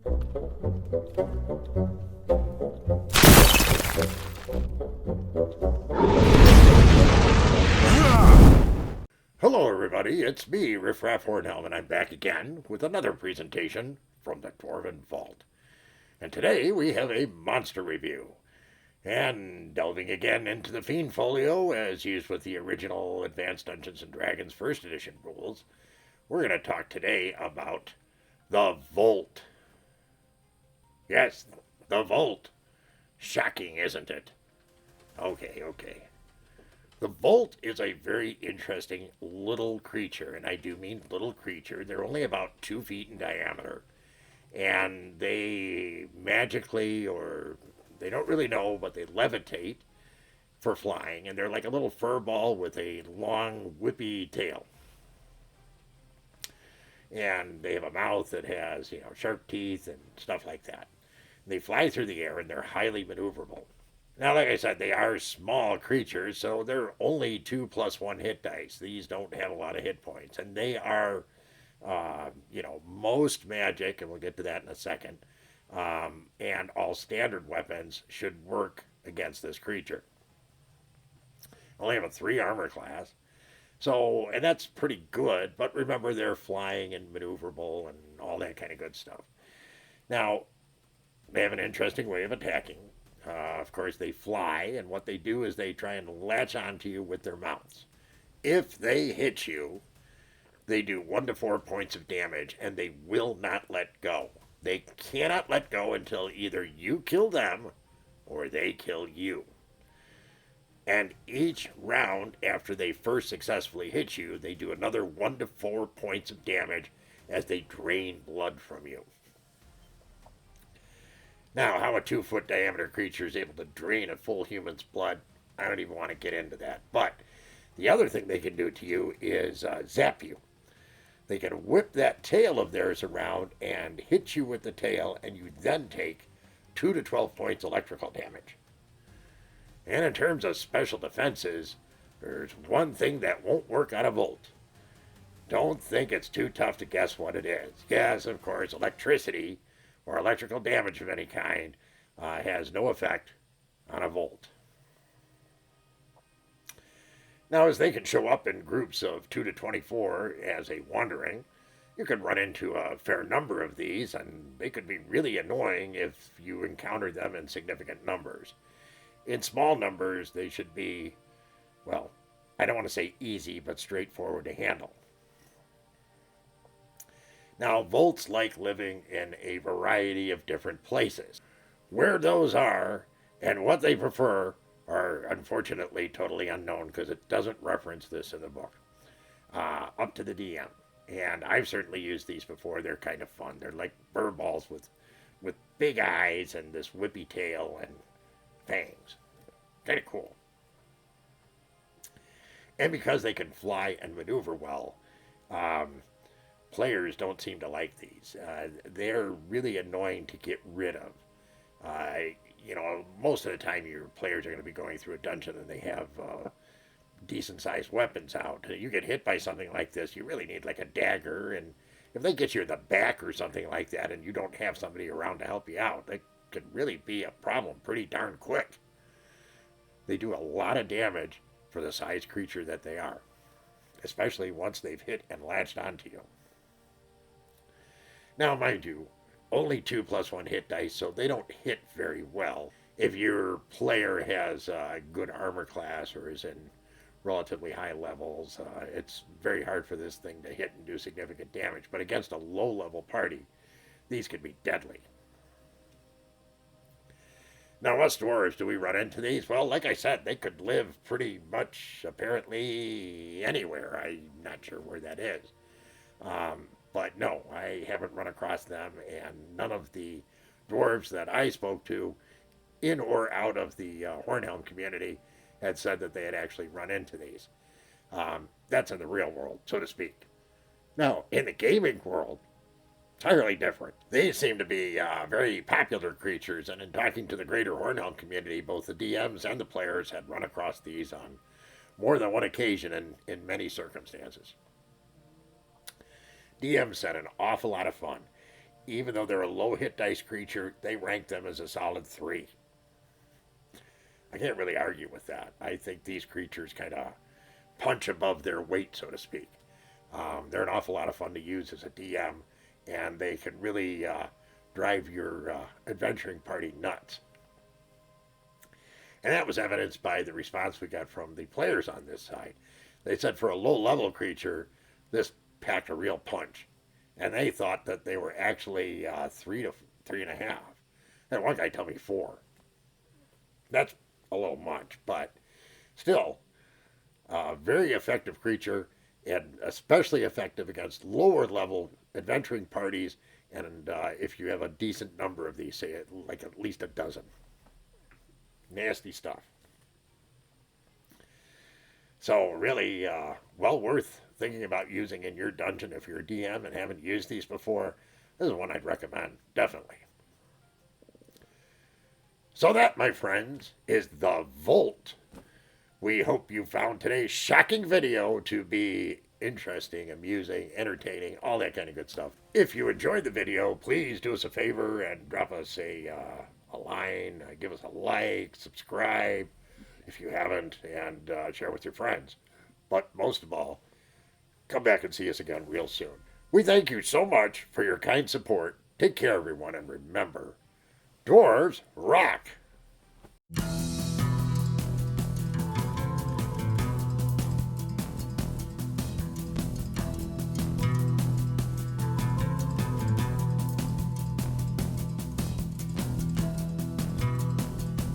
Hello everybody, it's me, Riffraff Hornhelm, and I'm back again with another presentation from the Dwarven Vault. And today we have a monster review. And delving again into the Fiend Folio, as used with the original Advanced Dungeons & Dragons First Edition rules, we're going to talk today about the Vault. Yes, the Vault. Shocking, isn't it? Okay. The Vault is a very interesting little creature, and I do mean little creature. They're only about 2 feet in diameter, and they magically, or they don't really know, but they levitate for flying, and they're like a little fur ball with a long, whippy tail. And they have a mouth that has, sharp teeth and stuff like that. They fly through the air, and they're highly maneuverable. Now, like I said, they are small creatures, so they're only 2+1 hit dice. These don't have a lot of hit points, and they are, most magic, and we'll get to that in a second, and all standard weapons should work against this creature. Only have a 3 armor class, so, and that's pretty good, but remember they're flying and maneuverable and all that kind of good stuff. Now, they have an interesting way of attacking. Of course, they fly, and what they do is they try and latch onto you with their mouths. If they hit you, they do 1 to 4 points of damage, and they will not let go. They cannot let go until either you kill them or they kill you. And each round after they first successfully hit you, they do another 1 to 4 points of damage as they drain blood from you. Now, how a 2-foot diameter creature is able to drain a full human's blood, I don't even want to get into that. But the other thing they can do to you is zap you. They can whip that tail of theirs around and hit you with the tail, and you then take 2 to 12 points electrical damage. And in terms of special defenses, there's one thing that won't work on a Vault. Don't think it's too tough to guess what it is. Yes, of course, electricity or electrical damage of any kind has no effect on a Vault. Now, as they can show up in groups of 2 to 24 as a wandering, you can run into a fair number of these, and they could be really annoying if you encounter them in significant numbers. In small numbers, they should be, well, I don't want to say easy, but straightforward to handle. Now, Vaults like living in a variety of different places. Where those are and what they prefer are unfortunately totally unknown because it doesn't reference this in the book. Up to the DM. And I've certainly used these before. They're kind of fun. They're like fur balls with big eyes and this whippy tail and fangs. Kind of cool. And because they can fly and maneuver well, players don't seem to like these. They're really annoying to get rid of. Most of the time your players are going to be going through a dungeon and they have decent-sized weapons out. You get hit by something like this, you really need like a dagger, and if they get you in the back or something like that and you don't have somebody around to help you out, that could really be a problem pretty darn quick. They do a lot of damage for the size creature that they are, especially once they've hit and latched onto you. Now, mind you, only 2+1 hit dice, so they don't hit very well. If your player has a good armor class or is in relatively high levels, it's very hard for this thing to hit and do significant damage. But against a low-level party, these could be deadly. Now, us dwarves, do we run into these? Well, like I said, they could live pretty much, apparently, anywhere. I'm not sure where that is. But no, I haven't run across them, and none of the dwarves that I spoke to, in or out of the Hornhelm community, had said that they had actually run into these. That's in the real world, so to speak. Now, in the gaming world, entirely different. They seem to be very popular creatures, and in talking to the greater Hornhelm community, both the DMs and the players had run across these on more than one occasion in many circumstances. DMs had an awful lot of fun. even though they're a low hit dice creature, they rank them as a solid 3. I can't really argue with that. I think these creatures kind of punch above their weight, so to speak. They're an awful lot of fun to use as a DM, and they can really drive your adventuring party nuts. And that was evidenced by the response we got from the players on this side. They said for a low-level creature, this packed a real punch. And they thought that they were actually 3 to 3.5. And one guy told me 4. That's a little much, but still, a very effective creature, and especially effective against lower-level adventuring parties, and if you have a decent number of these, say like at least a dozen. Nasty stuff. So really, well worth thinking about using in your dungeon if you're a DM and haven't used these before. This is one I'd recommend, definitely. So that, my friends, is the Vault. We hope you found today's shocking video to be interesting, amusing, entertaining, all that kind of good stuff. If you enjoyed the video, please do us a favor and drop us a line, give us a like, subscribe if you haven't, and share with your friends. But most of all, come back and see us again real soon. We thank you so much for your kind support. Take care, everyone, and remember, dwarves rock!